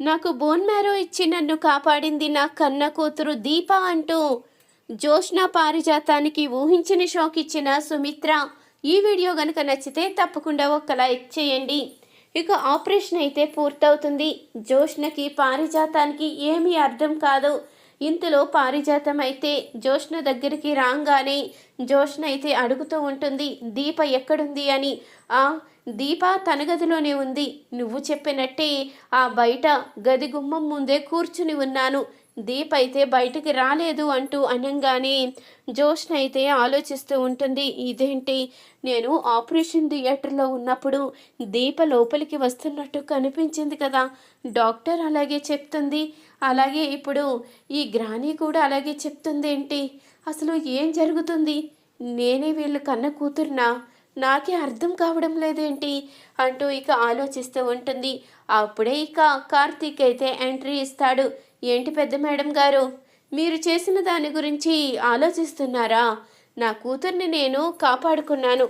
నాకు bone marrow ఇచ్చి నన్ను కాపాడింది నా కన్న కూతురు దీప అంటూ జోష్న పారిజాతానికి ఊహించిన షాక్ ఇచ్చిన సుమిత్ర. ఈ వీడియో గనుక నచ్చితే తప్పకుండా ఒక లైక్ చేయండి. ఇక ఆపరేషన్ అయితే పూర్తవుతుంది. జోష్నకి పారిజాతానికి ఏమీ అర్థం కాదు. ఇంతలో పారిజాతం అయితే జోష్న దగ్గరికి రాగానే జోష్న అయితే అడుగుతూ ఉంటుంది, దీప ఎక్కడుంది అని. ఆ దీప తన గదిలోనే ఉంది. నువ్వు చెప్పినట్టే ఆ బయట గది గుమ్మం ముందే కూర్చుని ఉన్నాను. దీప అయితే బయటికి రాలేదు అంటూ అనగానే జోష్న అయితే ఆలోచిస్తూ ఉంటుంది, ఇదేంటి, నేను ఆపరేషన్ థియేటర్లో ఉన్నప్పుడు దీప లోపలికి వస్తున్నట్టు కనిపించింది కదా, డాక్టర్ అలాగే చెప్తుంది, అలాగే ఇప్పుడు ఈ గ్రాని కూడా అలాగే చెప్తుంది ఏంటి, అసలు ఏం జరుగుతుంది, నేనే వీళ్ళు కన్న కూతురునా, నాకే అర్థం కావడం లేదేంటి అంటూ ఇక ఆలోచిస్తూ ఉంటుంది. అప్పుడే ఇక కార్తీక్ అయితే ఎంట్రీ ఇస్తాడు. ఏంటి పెద్ద మేడం గారు, మీరు చేసిన దాని గురించి ఆలోచిస్తున్నారా? నా కూతుర్ని నేను కాపాడుకున్నాను.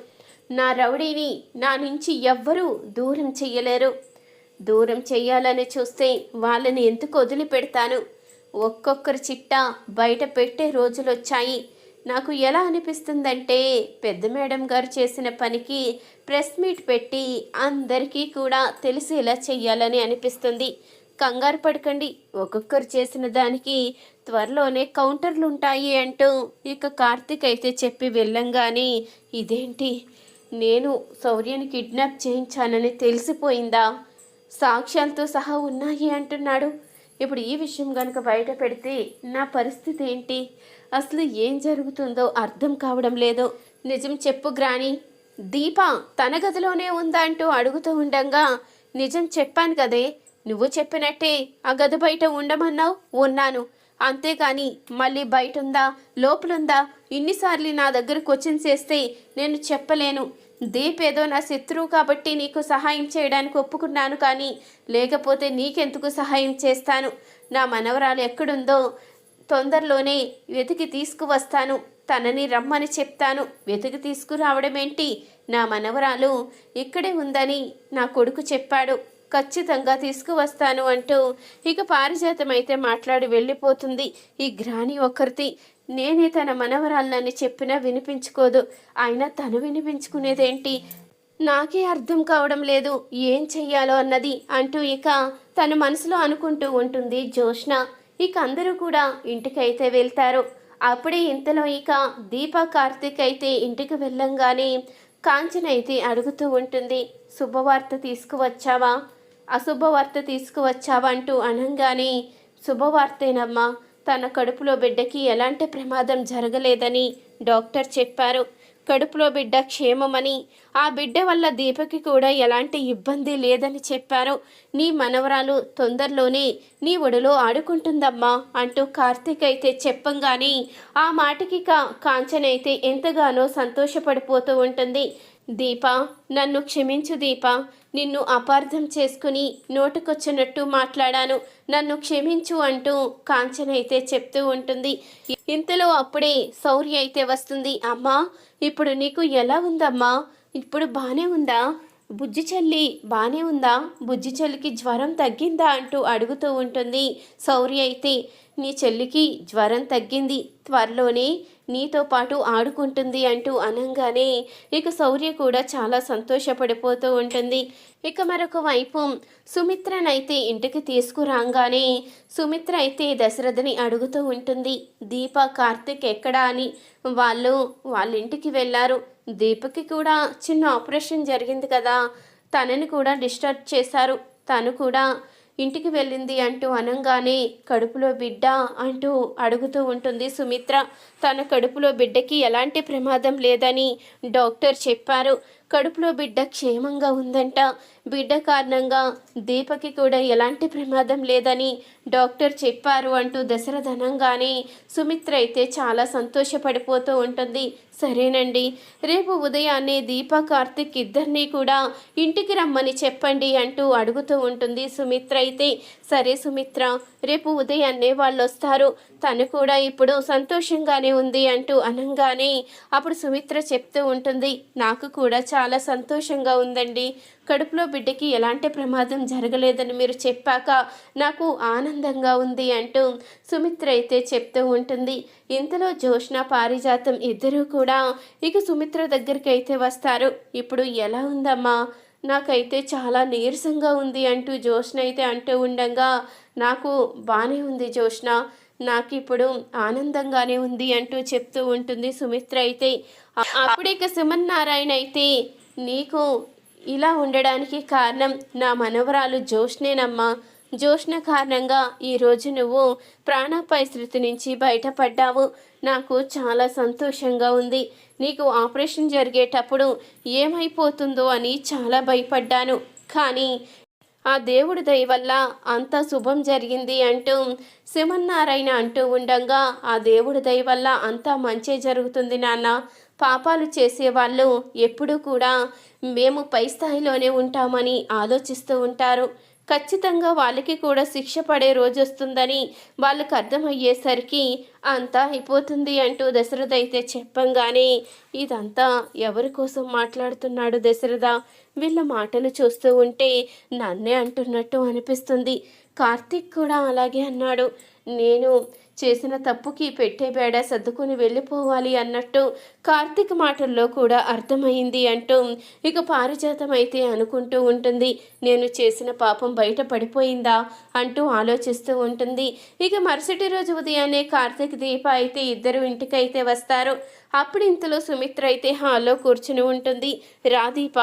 నా రౌడీని నా నుంచి ఎవ్వరూ దూరం చెయ్యలేరు. దూరం చెయ్యాలని చూస్తే వాళ్ళని ఎందుకు వదిలిపెడతాను? ఒక్కొక్కరి చిట్టా బయట పెట్టే రోజులు వచ్చాయి. నాకు ఎలా అనిపిస్తుందంటే పెద్ద మేడం గారు చేసిన పనికి ప్రెస్ మీట్ పెట్టి అందరికీ కూడా తెలిసేలా చెయ్యాలని అనిపిస్తుంది. కంగారు పడకండి, ఒక్కొక్కరు చేసిన దానికి త్వరలోనే కౌంటర్లు ఉంటాయి అంటూ ఇక కార్తీక్ అయితే చెప్పి వెళ్ళంగానే, ఇదేంటి, నేను శౌర్యని కిడ్నాప్ చేయించానని తెలిసిపోయిందా? సాక్ష్యాలతో సహా ఉన్నాయి అంటున్నాడు. ఇప్పుడు ఈ విషయం కనుక బయట పెడితే నా పరిస్థితి ఏంటి? అసలు ఏం జరుగుతుందో అర్థం కావడం లేదు. నిజం చెప్పు గ్రాని, దీప తన గదిలోనే ఉందా అంటూ అడుగుతూ ఉండగా, నిజం చెప్పాను కదే, నువ్వు చెప్పినట్టే ఆ గది బయట ఉండమన్నావు, ఉన్నాను. అంతేగాని మళ్ళీ బయట ఉందా లోపలుందా ఇన్నిసార్లు నా దగ్గర క్వశ్చన్స్ చేస్తే నేను చెప్పలేను. దీప్ ఏదో నా శత్రువు కాబట్టి నీకు సహాయం చేయడానికి ఒప్పుకున్నాను, కానీ లేకపోతే నీకెందుకు సహాయం చేస్తాను? నా మనవరాలు ఎక్కడుందో తొందరలోనే వెతికి తీసుకువస్తాను. తనని రమ్మని చెప్తాను. వెతికి తీసుకురావడం ఏంటి? నా మనవరాలు ఇక్కడే ఉందని నా కొడుకు చెప్పాడు. ఖచ్చితంగా తీసుకువస్తాను అంటూ ఇక పారిజాతం అయితే మాట్లాడి వెళ్ళిపోతుంది. ఈ గ్రాని ఒక్కరిది, నేనే తన మనవరాలని చెప్పినా వినిపించుకోదు. అయినా తను వినిపించుకునేదేంటి? నాకే అర్థం కావడం లేదు ఏం చెయ్యాలో అన్నది అంటూ ఇక తన మనసులో అనుకుంటూ ఉంటుంది జోష్న. ఇక అందరూ కూడా ఇంటికైతే వెళ్తారు. అప్పుడే ఇంతలో ఇక దీపా కార్తీక్ అయితే ఇంటికి వెళ్ళంగానే కాంచన అయితే అడుగుతూ ఉంటుంది, శుభవార్త తీసుకువచ్చావా, అశుభవార్త తీసుకువచ్చావా అంటూ అనగానే, శుభవార్తేనమ్మా, తన కడుపులో బిడ్డకి ఎలాంటి ప్రమాదం జరగలేదని డాక్టర్ చెప్పారు. కడుపులో బిడ్డ క్షేమమని, ఆ బిడ్డ వల్ల దీపకి కూడా ఎలాంటి ఇబ్బంది లేదని చెప్పారు. నీ మనవరాలు తొందరలోనే నీ ఒడిలో ఆడుకుంటుందమ్మా అంటూ కార్తీక్ అయితే చెప్పంగానే ఆ మాటకి కాంచన అయితే ఎంతగానో సంతోషపడిపోతూ ఉంటుంది. దీపా, నన్ను క్షమించు దీపా, నిన్ను అపార్థం చేసుకుని నోటుకొచ్చినట్టు మాట్లాడాను, నన్ను క్షమించు అంటూ కాంచన అయితే చెప్తూ ఉంటుంది. ఇంతలో అప్పుడే శౌర్య అయితే వస్తుంది. అమ్మా, ఇప్పుడు నీకు ఎలా ఉందమ్మా? ఇప్పుడు బానే ఉందా? బుజ్జి చెల్లి బానే ఉందా? బుజ్జి చెల్లికి జ్వరం తగ్గిందా అంటూ అడుగుతూ ఉంటుంది. శౌర్య అయితే, నీ చెల్లికి జ్వరం తగ్గింది, త్వరలోనే నీతో పాటు ఆడుకుంటుంది అంటూ అనగానే ఇక శౌర్య కూడా చాలా సంతోషపడిపోతూ ఉంటుంది. ఇక మరొక వైపు సుమిత్రనైతే ఇంటికి తీసుకురాగానే సుమిత్ర అయితే దశరథని అడుగుతూ ఉంటుంది, దీప కార్తీక్ ఎక్కడా అని. వాళ్ళ ఇంటికి వెళ్ళారు. దీపకి కూడా చిన్న ఆపరేషన్ జరిగింది కదా, తనని కూడా డిస్టర్బ్ చేశారు, తను కూడా ఇంటికి వెళ్ళింది అంటూ అనగానే, కడుపులో బిడ్డ అంటూ అడుగుతూ ఉంటుంది సుమిత్ర. తన కడుపులో బిడ్డకి ఎలాంటి ప్రమాదం లేదని డాక్టర్ చెప్పారు. కడుపులో బిడ్డ క్షేమంగా ఉందంట. బిడ్డ కారణంగా దీపకి కూడా ఎలాంటి ప్రమాదం లేదని డాక్టర్ చెప్పారు అంటూ దశరథ అనగానే సుమిత్ర అయితే చాలా సంతోషపడిపోతూ ఉంటుంది. సరేనండి, రేపు ఉదయాన్నే దీప కార్తిక్ ఇద్దరినీ కూడా ఇంటికి రమ్మని చెప్పండి అంటూ అడుగుతూ ఉంటుంది సుమిత్ర అయితే. సరే సుమిత్ర, రేపు ఉదయాన్నే వాళ్ళు వస్తారు, తను కూడా ఇప్పుడు సంతోషంగానే ఉంది అంటూ అనగానే అప్పుడు సుమిత్ర చెప్తూ ఉంటుంది, నాకు కూడా చాలా సంతోషంగా ఉందండి. కడుపులో బిడ్డకి ఎలాంటి ప్రమాదం జరగలేదని మీరు చెప్పాక నాకు ఆనందంగా ఉంది అంటూ సుమిత్ర అయితే చెప్తూ ఉంటుంది. ఇంతలో జోష్న పారిజాతం ఇద్దరూ కూడా ఇక సుమిత్ర దగ్గరికి అయితే వస్తారు. ఇప్పుడు ఎలా ఉందమ్మా, నాకైతే చాలా నీరసంగా ఉంది అంటూ జోష్న అయితే అంటూ ఉండగా, నాకు బాగానే ఉంది జోష్న, నాకు ఇప్పుడు ఆనందంగానే ఉంది అంటూ చెప్తూ ఉంటుంది సుమిత్ర అయితే. అప్పుడే ఇక సుమన్ నారాయణ అయితే, నీకు ఇలా ఉండడానికి కారణం నా మనవరాలు జోష్నేనమ్మా, జోష్న కారణంగా ఈరోజు నువ్వు ప్రాణాపాయ స్థితి నుంచి బయటపడ్డావు, నాకు చాలా సంతోషంగా ఉంది. నీకు ఆపరేషన్ జరిగేటప్పుడు ఏమైపోతుందో అని చాలా భయపడ్డాను, కానీ ఆ దేవుడి దయ వల్ల అంత శుభం జరిగింది అంటూ శివన్నారాయణ అంటూ ఉండగా, ఆ దేవుడి దయ వల్ల అంతా మంచి జరుగుతుంది నాన్న. పాపాలు చేసేవాళ్ళు ఎప్పుడూ కూడా మేము పై స్థాయిలోనే ఉంటామని ఆలోచిస్తూ ఉంటారు. ఖచ్చితంగా వాళ్ళకి కూడా శిక్ష పడే రోజు వస్తుందని వాళ్ళకి అర్థమయ్యేసరికి అంతా అయిపోతుంది అంటూ దశరథ అయితే చెప్పంగానే, ఇదంతా ఎవరి కోసం మాట్లాడుతున్నాడు దశరథ, వీళ్ళ మాటలు చూస్తూ ఉంటే నన్నే అంటున్నట్టు అనిపిస్తుంది. కార్తీక్ కూడా అలాగే అన్నాడు, నేను చేసిన తప్పుకి పెట్టే బేడ సర్దుకుని వెళ్ళిపోవాలి అన్నట్టు కార్తీక్ మాటల్లో కూడా అర్థమైంది అంటూ ఇక పారిజాతం అయితే అనుకుంటూ ఉంటుంది. నేను చేసిన పాపం బయట పడిపోయిందా అంటూ ఆలోచిస్తూ ఉంటుంది. ఇక మరుసటి రోజు ఉదయాన్నే కార్తీక్ దీప అయితే ఇద్దరు ఇంటికైతే వస్తారు. అప్పుడు ఇంతలో సుమిత్ర అయితే హాల్లో కూర్చుని ఉంటుంది. రాదీప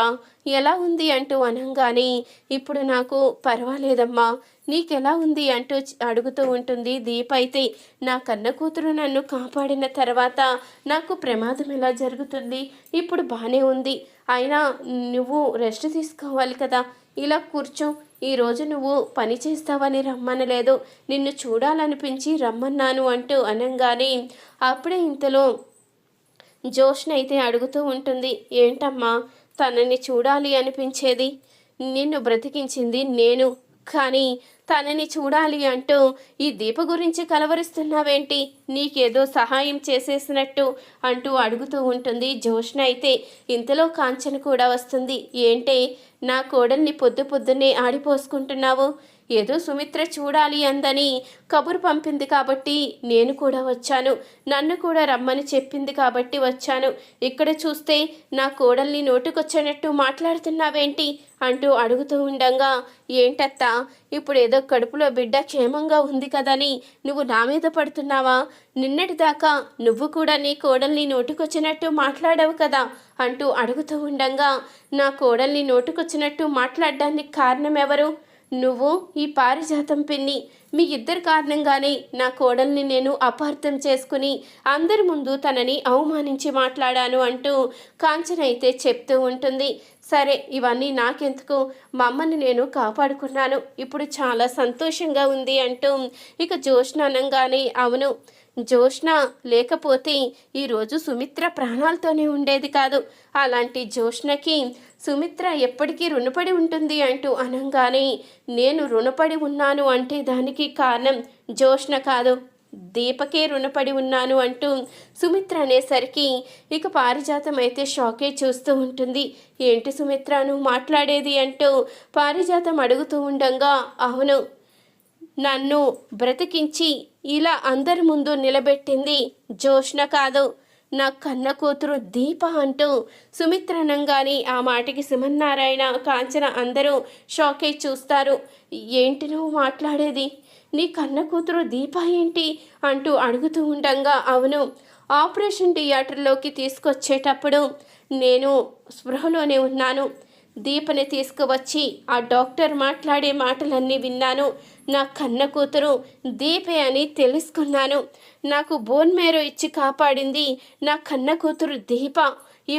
ఎలా ఉంది అంటూ అనగానే, ఇప్పుడు నాకు పర్వాలేదమ్మా, నీకెలా ఉంది అంటూ అడుగుతూ ఉంటుంది దీప అయితే. నా కన్న కూతురు నన్ను కాపాడిన తర్వాత నాకు ప్రమాదం ఎలా జరుగుతుంది, ఇప్పుడు బాగానే ఉంది, అయినా నువ్వు రెస్ట్ తీసుకోవాలి కదా, ఇలా కూర్చో, ఈరోజు నువ్వు పని చేస్తావని రమ్మనలేదు, నిన్ను చూడాలనిపించి రమ్మన్నాను అంటూ అనగానే, అప్పుడే ఇంతలో జోష్న అయితే అడుగుతూ ఉంటుంది, ఏంటమ్మా తనని చూడాలి అనిపించేది, నిన్ను బ్రతికించింది నేను, కానీ తనని చూడాలి అంటూ ఈ దీప గురించి కలవరిస్తున్నావేంటి, నీకేదో సహాయం చేసేసినట్టు అంటూ అడుగుతూ ఉంటుంది జోష్న అయితే. ఇంతలో కాంచన కూడా వస్తుంది. ఏంటే నా కోడల్ని పొద్దు పొద్దున్నే ఆడిపోసుకుంటున్నావు, ఏదో సుమిత్ర చూడాలి అందని కబురు పంపింది కాబట్టి నేను కూడా వచ్చాను, నన్ను కూడా రమ్మని చెప్పింది కాబట్టి వచ్చాను, ఇక్కడ చూస్తే నా కోడల్ని నోటుకొచ్చినట్టు మాట్లాడుతున్నావేంటి అంటూ అడుగుతూ ఉండగా, ఏంటత్తా ఇప్పుడు ఏదో కడుపులో బిడ్డ క్షేమంగా ఉంది కదని నువ్వు నా మీద పడుతున్నావా, నిన్నటిదాకా నువ్వు కూడా నీ కోడల్ని నోటుకొచ్చినట్టు మాట్లాడావు కదా అంటూ అడుగుతూ ఉండగా, నా కోడల్ని నోటుకొచ్చినట్టు మాట్లాడడానికి కారణం ఎవరు, నువ్వు ఈ పారిజాతం పిన్ని, మీ ఇద్దరు కారణంగానే నా కోడల్ని నేను అపార్థం చేసుకుని అందరి ముందు తనని అవమానించి మాట్లాడాను అంటూ కాంచన అయితే చెప్తూ ఉంటుంది. సరే ఇవన్నీ నాకెందుకు, మా అమ్మని నేను కాపాడుకున్నాను, ఇప్పుడు చాలా సంతోషంగా ఉంది అంటూ ఇక జోష్న అనగానే, అవును జోష్న లేకపోతే ఈరోజు సుమిత్ర ప్రాణాలతోనే ఉండేది కాదు, అలాంటి జోష్నకి సుమిత్ర ఎప్పటికీ రుణపడి ఉంటుంది అంటూ అనగానే, నేను రుణపడి ఉన్నాను అంటే దానికి కారణం జోష్న కాదు, దీపకే రుణపడి ఉన్నాను అంటూ సుమిత్ర అనేసరికి ఇక పారిజాతం అయితే షాకే చూస్తూ ఉంటుంది. ఏంటి సుమిత్ర నువ్వు మాట్లాడేది అంటూ పారిజాతం అడుగుతూ ఉండగా, అవును నన్ను బ్రతికించి ఇలా అందరి ముందు నిలబెట్టింది జోష్న కాదు, నా కన్న కూతురు దీప అంటూ సుమిత్ర అనగానే ఆ మాటకి సుమన్నారాయణ కాంచన అందరూ షాక్ అయి చూస్తారు. ఏంటి నువ్వు మాట్లాడేది, నీ కన్న కూతురు దీప ఏంటి అంటూ అడుగుతూ ఉండగా, అవును ఆపరేషన్ థియేటర్లోకి తీసుకొచ్చేటప్పుడు నేను స్పృహలోనే ఉన్నాను, దీపని తీసుకువచ్చి ఆ డాక్టర్ మాట్లాడే మాటలన్నీ విన్నాను, నా కన్న కూతురు దీపే అని తెలుసుకున్నాను, నాకు బోన్ మేరో ఇచ్చి కాపాడింది నా కన్న కూతురు దీప,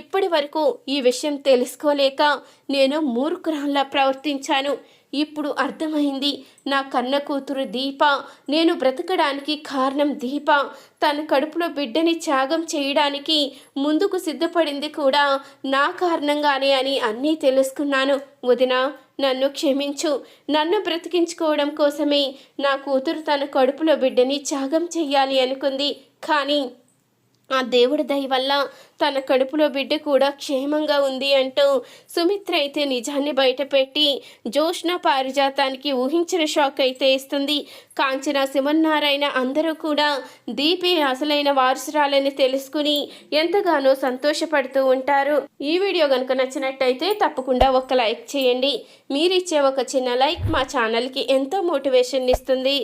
ఇప్పటి వరకు ఈ విషయం తెలుసుకోలేక నేను మూర్ఖురాల్లా ప్రవర్తించాను, ఇప్పుడు అర్థమైంది నా కన్న కూతురు దీప, నేను బ్రతకడానికి కారణం దీప, తన కడుపులో బిడ్డని త్యాగం చేయడానికి ముందుకు సిద్ధపడింది కూడా నా కారణంగానే అని అన్నీ తెలుసుకున్నాను, వదిన నన్ను క్షమించు, నన్ను బ్రతికించుకోవడం కోసమే నా కూతురు తన కడుపులో బిడ్డని త్యాగం చెయ్యాలి అనుకుంది, కానీ ఆ దేవుడి దయ వల్ల తన కడుపులో బిడ్డ కూడా క్షేమంగా ఉంది అంటూ సుమిత్ర అయితే నిజాన్ని బయటపెట్టి జోష్న పారిజాతానికి ఊహించిన షాక్ అయితే ఇస్తుంది. కాంచన, శివన్నారాయణ అందరూ కూడా దీపి అసలైన వారసురాలని తెలుసుకుని ఎంతగానో సంతోషపడుతూ ఉంటారు. ఈ వీడియో కనుక నచ్చినట్టయితే తప్పకుండా ఒక లైక్ చేయండి. మీరిచ్చే ఒక చిన్న లైక్ మా ఛానల్కి ఎంతో మోటివేషన్ ఇస్తుంది.